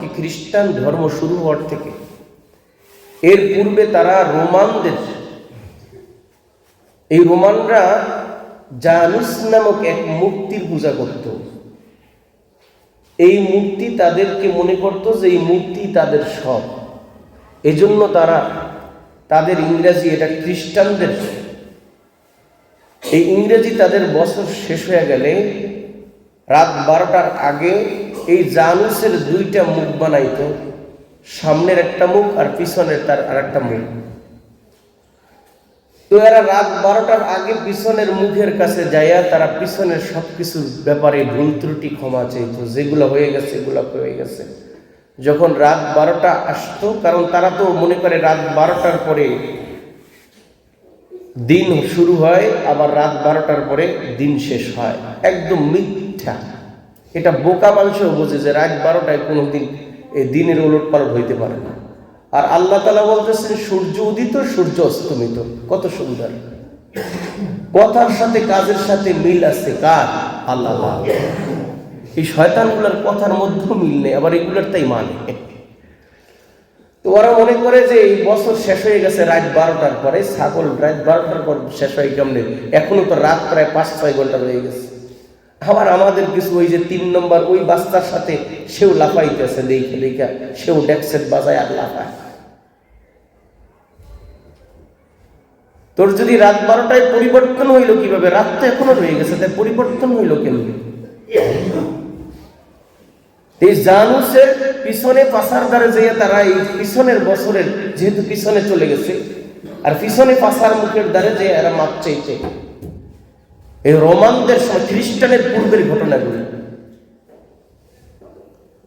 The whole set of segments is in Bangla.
থেকে, খ্রিস্টান ধর্ম শুরু হওয়ার থেকে। এর পূর্বে তারা রোমানদের, এই রোমানরা জানুস নামক এক মূর্তির পূজা করত। এই মূর্তি তাদেরকে মনে করত যে এই মূর্তি তাদের সব। এজন্য তারা তাদের ইংরেজি, এটা খ্রিস্টানদের, এই ইংরেজি তাদের বছর শেষ হয়ে গেলে রাত 12টার আগে এই জানুসের 2টা মুখ বানাইত, সামনের একটা মুখ আর পিছনের তার আর একটা মুখ। তো এরা রাত 12টার আগে পিছনের মুখের কাছে যাইয়া তারা পিছনের সবকিছুর ব্যাপারে ভুল ত্রুটি ক্ষমা চাইতো, যেগুলো হয়ে গেছে এগুলো হয়ে গেছে। যখন রাত 12টা আসতো, কারণ তারা তো মনে করে রাত 12টার পরে দিন শুরু হয়, আবার রাত 12টার পরে দিন শেষ হয়। একদম মিথ্যা। এটা বোকা মানুষও বোঝে যে রাত 12টায় কোনোদিন এই দিনের ওলটপালট হইতে পারে না। আর আল্লাহ তাআলা বলতেছেন সূর্য উদিত সূর্য অস্তমিত। কত সুন্দর! কথার সাথে কাজের সাথে মিল আছে কার? আল্লাহ। এই শয়তানগুলোর কথার মধ্যে মিল নেই, আবার এগুলোর তাই মানে। তো ওরা মনে করে যে এই বছর শেষ হয়ে গেছে রাত 12টার পরে। ছাগল রাত 12টার পর শেষ হয় কেমনে? এখনো তো রাত প্রায় 5-6 ঘন্টা হয়ে গেছে। আবার আমাদের কিছু ওই যে 3 নম্বর ওই বাচ্চার সাথে সেও লাফাইতেছে, দেখে দেখে সেও ডেকসেট বাজায় আর লাফায়। তোর যদি রাত 12টায় পরিবর্তন হইল কিভাবে? রাত তো এখনো রয়ে গেছে, তাই পরিবর্তন হইল কেমনি? এই জানুসের পিছনে পাছার দ্বারে যেয়ে তারা এই পিছনের বছরের, যেহেতু পিছনে চলে গেছে, আর পিছনে পাছার মুখের দ্বারে যে এরা মাপ চাইছে। এই রোমানদের সময়, খ্রিস্টানের পূর্বের ঘটনাগুলো,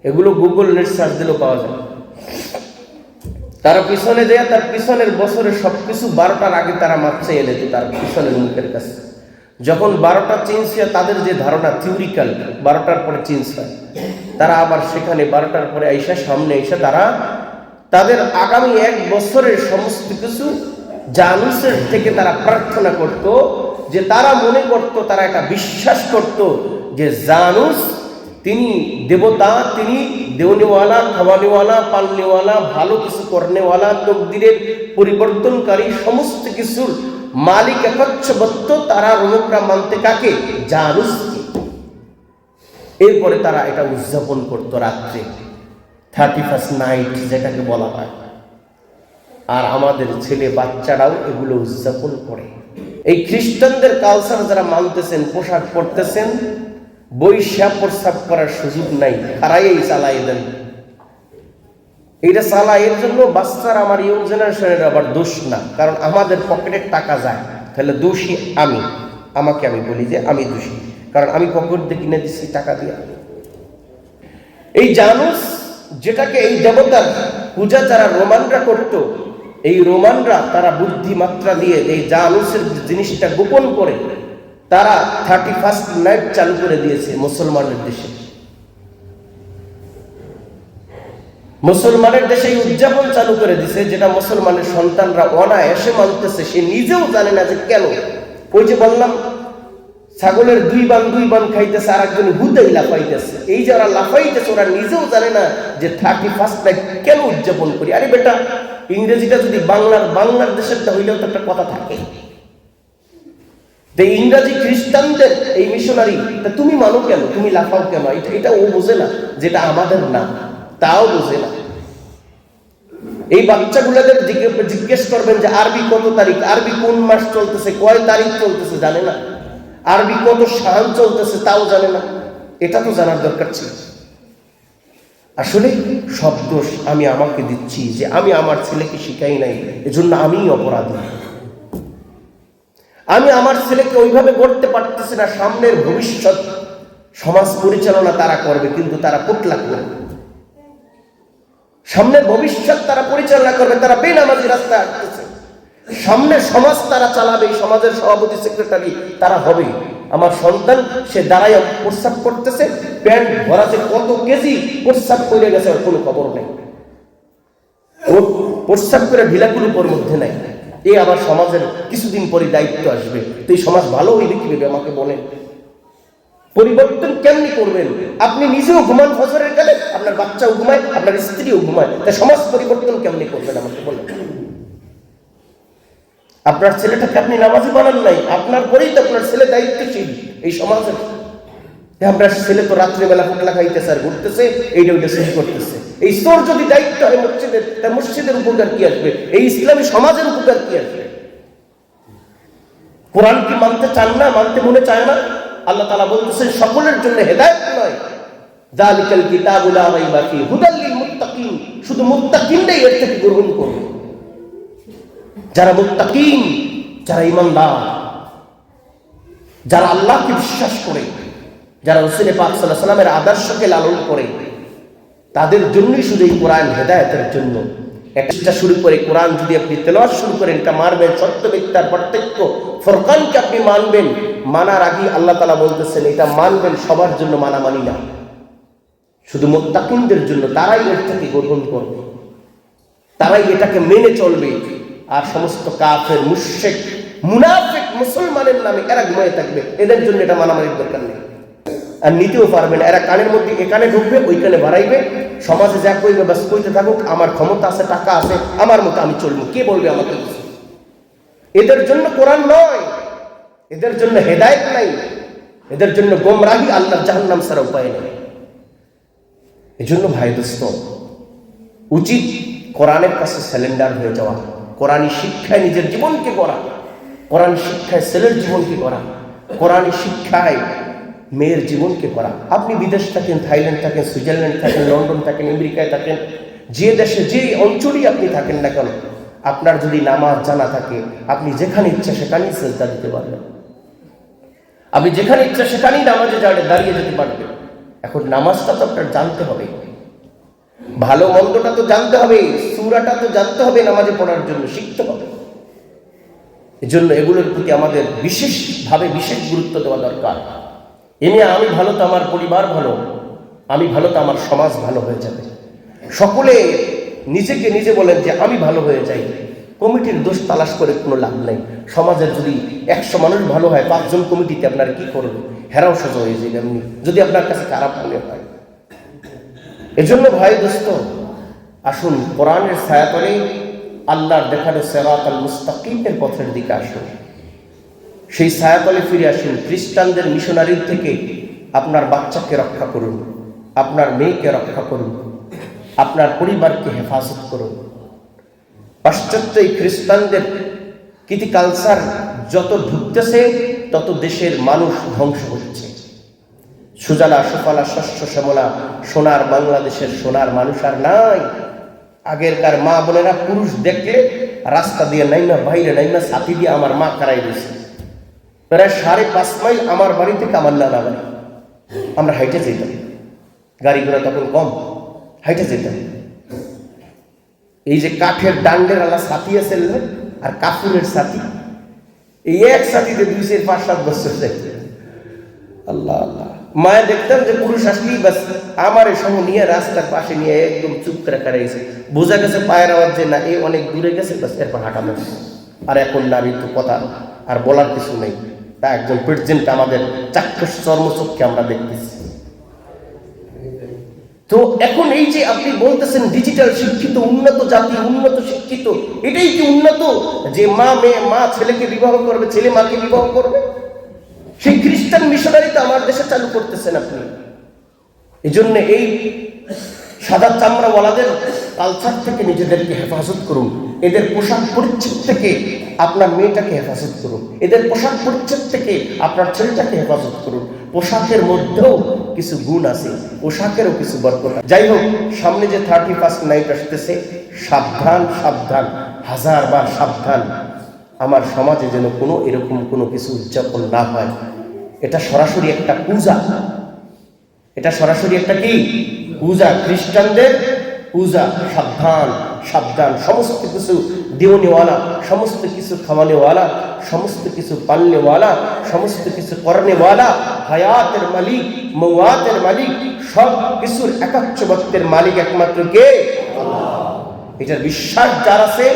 এগুলো গুগল নেট সার্চ দিলেও পাওয়া যায়। তারা পিছনে যায়, তার পিছনের বছরের সবকিছু 12টার আগে তারা মাপ চাইয়ে নিত তার পিছনের মুখের কাছে। যখন 12টা চেঞ্জ হয়, তাদের যে ধারণা থিওরিক্যাল 12টার পরে চেঞ্জ হয়, তারা আবার সেখানে 12টার পরে আইসা, সামনে আইসা তারা তাদের আগামী 1 বছরের সমস্ত কিছু জানুসের থেকে তারা প্রার্থনা করত। যে তারা মনে করত, তারা একটা বিশ্বাস করত যে জানুস তিনি দেবতা, তিনি দেওয়ানিওয়ালা, খাওয়ানিওয়ালা, পালনিওয়ালা, ভালো কিছু করনেওয়ালা, তকদিরের পরিবর্তনকারী, সমস্ত কিছুর মালিক একচ্ছবত্ব। তারা রোমকরা মানতে কাকে? জানুসকে। এরপরে তারা এটা উদযাপন করত রাত্রে, 31st নাইট যেটাকে বলা হয়। আর আমাদের ছেলে বাচ্চারাও এগুলো উদযাপন করে। এই খ্রিস্টানদের কালচার যারা মানতেছেন, পোশাক পরতেছেন, বৈশা প্রস্রাব করার সুযোগ নাই, হারাইয়েই চালাই দেন। এইটা চালা, এর জন্য বাচ্চার, আমার ইয়ং জেনারেশনের আবার দোষ না, কারণ আমাদের পকেটের টাকা যায়, তাহলে দোষী আমি। আমাকে আমি বলি যে আমি দোষী, কারণ আমি পকেট দিয়ে কিনে দিচ্ছি টাকা দিয়ে। এই জানুস, যেটাকে এই দেবতার পূজা যারা রোমানরা করত, এই রোমানরা তারা বুদ্ধিমাত্রা দিয়ে এই জানুসের জিনিসটা গোপন করে তারা 31st নাইট চালু করে দিয়েছে মুসলমানের দেশে। মুসলমানের দেশে এই উদযাপন চালু করে দিছে, যেটা মুসলমানের সন্তানরা অনায়াসে মানতেছে। সে নিজেও জানে না যে কেন। ওই যে বললাম, ছাগলের 2 বান খাইতেছে, আর একজন হুদেই লাফাইতেছে। এই যে ওরা লাফাইতেছে, ওরা নিজেও জানে না যে 31st নাইট কেন উদযাপন করি। আরে বেটা, ইংরেজিটা যদি বাংলার দেশেরটা হইলেও তো একটা কথা থাকে। ইংরাজি খ্রিস্টানদের এই মিশনারি, তুমি মানো কেন, তুমি লাফাও কেন? এটা ও বোঝে না, যেটা আমাদের না তাও বোঝে না। এই বাচ্চাগুলোদের জিজ্ঞেস করবেন যে আরবি কত তারিখ, আরবি কোন মাস চলতেছে, কয় তারিখ চলতেছে জানে না, আরবি কত সাল চলতেছে তাও জানে না। এটা তো জানার দরকার ছিল। আসলে সব দোষ আমি আমাকে দিচ্ছি, যে আমি আমার ছেলেকে শিখাই নাই, এজন্য আমিই অপরাধী। আমি আমার ছেলেকে ওইভাবে গড়তে পারতেছি না। সামনের ভবিষ্যৎ সমাজ পরিচালনা তারা করবে, কিন্তু তারা পোটলা করবে। সামনের ভবিষ্যৎ তারা পরিচালনা করবে, তারা বেনামাজি রাস্তায় হাঁটতেছে। সামনের সমাজ তারা চালাবে, এই সমাজের সভাপতি, সেক্রেটারি তারা হবে। আমার সন্তান সে দাঁড়ায় প্রস্রাব করতেছে, প্যান্ট ভরাতে কত কেজি প্রস্রাব করে গেছে, ওর কোনো খবর নেই। ও প্রস্রাব করে ঢিলাকুলুপোর মধ্যে নাই। এই আবার সমাজের কিছুদিন পরে দায়িত্ব আসবে, তো এই সমাজ ভালো হইবে কিভাবে আমাকে বলেন? পরিবর্তন কেমনি করবেন? আপনি নিজেও ঘুমান ফজরের কালে, আপনার বাচ্চাও ঘুমায়, আপনার স্ত্রীও ঘুমায়, তাই সমাজ পরিবর্তন কেমনি করবেন আমাকে বলেন। আপনার ছেলেটাকে আপনি নামাজি বানান নাই, আপনার পরেই তো আপনার ছেলে দায়িত্বশীল এই সমাজের। আপনার ছেলে তো রাত্রিবেলা হোটেলা খাইতেছে আর ঘুরতেছে, এইটা ওইটা চুরি করতেছে। এই চোর যদি দায়িত্ব হয় মসজিদের, তার মসজিদের উপকার কি আসবে? এই ইসলামী সমাজের উপকার কি আসবে? কোরআন কি মানতে চান না? মানতে মনে চায় না? আল্লাহ তাআলা বলতেছেন সকলের জন্য হেদায়েত নয়, যালিকাল কিতাবু লা রাইবা ফীহি হুদাল লিল মুত্তাকিন, শুধু মুত্তাকিনরাই এর থেকে গ্রহণ করবে। যারা মুত্তাকিন, যারা ঈমানদার, যারা আল্লাহকে বিশ্বাস করে, যারা রাসূল পাক সাল্লাল্লাহু আলাইহি ওয়াসাল্লামের আদর্শকে লালন করে, তাদের জন্যই শুধু এই কোরআন হেদায়েতের জন্য। একটা শুরু করে কোরআন যদি আপনি তেলাওয়াত শুরু করেন, এটা মানবেন, সত্য মিথ্যার পার্থক্য, ফুরকানকে আপনি মানবেন। মানার আগে আল্লাহ তাআলা বলতেছেন এটা মানবেন, সবার জন্য মানামানি না, শুধু মুত্তাকিনদের জন্য, তারাই এর থেকে গ্রহণ করবে, তারাই এটাকে মেনে চলবে। আর সমস্ত কাফের, মুশরিক, মুনাফিক মুসলমানের নামে এরা ঘুমিয়ে থাকবে, এদের জন্য এটা মানামানির দরকার নেই। আর নিতেও পারবে না, এরা কানের মধ্যে এখানে ঢুকবে, ওইখানে বাড়াইবে, সমাজে যা কইবে বাস কইতে থাকুক, আমার ক্ষমতা আছে, টাকা আছে, আমার মতো আমি চলবো, কে বলবে আমাকে? এদের জন্য কোরআন নয়, এদের জন্য হেদায়েত নাই, এদের জন্য গোমরাহি, আল্লাহর জাহান্নাম ছাড়া উপায় নেই। এজন্য ভাই দোস্ত, উচিত কোরআনের কাছে স্যালেন্ডার হয়ে যাওয়া, কোরআনী শিক্ষায় নিজের জীবনকে গড়া, কোরআন শিক্ষায় ছেলের জীবনকে গড়া, কোরআনী শিক্ষায় মেয়ের জীবনকে গড়া। আপনি বিদেশ থাকেন, থাইল্যান্ড থাকেন, সুইজারল্যান্ড থাকেন, লন্ডন থাকেন, আমেরিকায় থাকেন, যে দেশে যে অঞ্চলেই আপনি থাকেন না কেন, আপনার যদি নামাজ জানা থাকে, আপনি যেখানে ইচ্ছা সেখানেই সেজদা দিতে পারবেন, আপনি যেখানে ইচ্ছা সেখানেই নামাজে দাঁড়িয়ে যেতে পারবেন। এখন নামাজটা তো আপনার জানতে হবে, ভালো মন্দটা তো জানতে হবে, সূরাটা তো জানতে হবে, নামাজে পড়ার জন্য শিখতে হবে। এজন্য এগুলোর প্রতি আমাদের বিশেষভাবে বিশেষ গুরুত্ব দেওয়া দরকার। এনে আমি ভালো তো আমার পরিবার ভালো, আমি ভালো তো আমার সমাজ ভালো হয়ে যাবে। সকলে নিজেকে নিজে বলেন যে আমি ভালো হয়ে যাই, কমিটির দোষ তালাশ করে কোনো লাভ নেই। সমাজের যদি 100 মানুষ ভালো হয়, 5 জন কমিটিতে আপনারা কি করবে? হেরাও সোজা হয়ে যায় এমনি, যদি আপনার কাছে খারাপ মনে হয়। এজন্য ভাই দোস্ত, আসুন কোরআনের ছায়াতলে আল্লাহর দেখানো সিরাতাল মুস্তাকিমের পথের দিকে আসুন, সেই ছায়াতলে ফিরে আসুন। খ্রিস্টানদের মিশনারির থেকে আপনার বাচ্চাকে রক্ষা করুন, আপনার মেয়েকে রক্ষা করুন, আপনার পরিবারকে হেফাজত করুন। পাশ্চাত্য এই খ্রিস্টানদের কীতি কালচার যত ঢুকতেছে, তত দেশের মানুষ ধ্বংস হচ্ছে। সুজলা সুফলা শস্য শ্যামলা সোনার বাংলাদেশের সোনার মানুষ আর নাই। আগেরকার মা বোনেরা পুরুষ দেখলে রাস্তা দিয়ে নাইমা, বাইরে নাইমা, ছাতি দিয়ে আমার মা কারাই দিয়েছে। প্রায় 5.5 মাইল আমার বাড়ি থেকে আমার নানা বাড়ি, আমরা হাইটে যেতাম, গাড়ি ঘোড়া তখন কম, হাইটে যেতাম। এই যে কাঠের ডান্ডের আলা ছাতি আছে আর কাপড়ের ছাতি, এই এক ছাতিতে 2-5-7 বছর যাইতে। আল্লাহ আল্লাহ, মায়া দেখতাম যে পুরুষ আসলেই বাস আমার এই সঙ্গে নিয়ে রাস্তার পাশে নিয়ে একদম চুপ করে কারাইছে, বোঝা গেছে পায়ের আওয়াজ যে না এই অনেক দূরে গেছে, বাস এরপর হাঁটানো। আর এখন নারীর তো কথা আর বলার কিছু নেই, তা একজন প্রেজেন্ট আমাদের চাক্ষুষ চর্মচক্ষে আমরা দেখতেছি। তো এখন এই যে আপনি বলতেছেন ডিজিটাল শিক্ষিত, উন্নত জাতি, উন্নত শিক্ষিত, এটাই কি উন্নত? যে মা ছেলেকে বিবাহ করবে, ছেলে মাকে বিবাহ করবে? সেই খ্রিস্টান মিশনারি তো আমার দেশে চালু করতেছেন আপনি। এই জন্য এই সাদা চামড়াওয়ালাদের কালচার থেকে নিজেদেরকে হেফাজত করুন, এদের পোশাক পরিচ্ছদ থেকে আপনার মেয়েটাকে হেফাজত করুন, এদের পোশাক পরিচ্ছদ থেকে আপনার ছেলেটাকে হেফাজত করুন। পোশাকের মধ্যেও কিছু গুণ আছে, পোশাকেরও কিছু বরকত। যাই হোক, সামনে যে 31st নাইট আসতেছে, সাবধান সাবধান, 1000বার সাবধান, আমার সমাজে যেন কোনো এরকম কোনো কিছু উদযাপন না হয়। এটা সরাসরি একটা পূজা, এটা সরাসরি একটা কি পূজা, খ্রিস্টানদের পূজা। সাবধান সাবধান, সমস্ত কিছু দেওয়ানেওয়ালা, সমস্ত কিছু খাওয়ানেওয়ালা, সমস্ত কিছু পালনেওয়ালা, সমস্ত কিছু করনেওয়ালা, হায়াতের মালিক, মওয়াতের মালিক, সব কিছুর একাচ্ছবত্বের মালিক একমাত্র কে? আল্লাহ। এটার বিশ্বাস যার আছে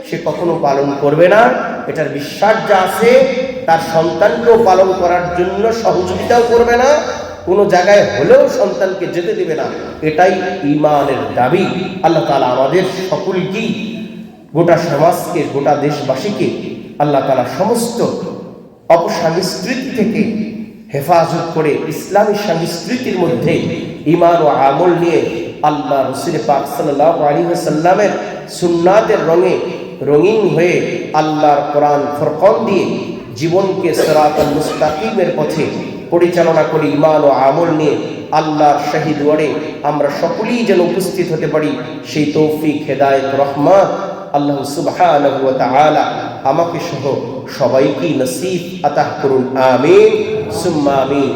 সে কখনো পালন করবে না, এটার বিশ্বাস যা আছে তার সন্তানকেও পালন করার জন্য সহযোগিতাও করবে না, কোনো জায়গায় হলেও সন্তানকে যেতে দেবে না। এটাই ঈমানের দাবি। আল্লাহ তাআলা আমাদের সকলকেই, গোটা সমাজকে, গোটা দেশবাসীকে আল্লাহ তাআলা সমস্ত অপসংস্কৃতি থেকে হেফাজত করে ইসলামী সংস্কৃতির মধ্যে ঈমান ও আমল নিয়ে আল্লাহ রাসূল পাক সাল্লাল্লাহু আলাইহি ওয়াসাল্লামের সুন্নাতের রঙে রঙিন হয়ে আল্লাহর কোরআন ফুরকান দিয়ে জীবনকে সিরাতাল মুস্তাকিমের পথে পরিচালনা করে ঈমান ও আমল নিয়ে আল্লাহর শাহী দুয়ারে আমরা সকলেই যেন উপস্থিত হতে পারি, সেই তৌফিক, হেদায়েত, রহমত আল্লাহ সুবহানাহু ওয়া তাআলা আমাকে সহ সবাইকে নসিব আতা করুন। আমিন সুম্মা আমিন।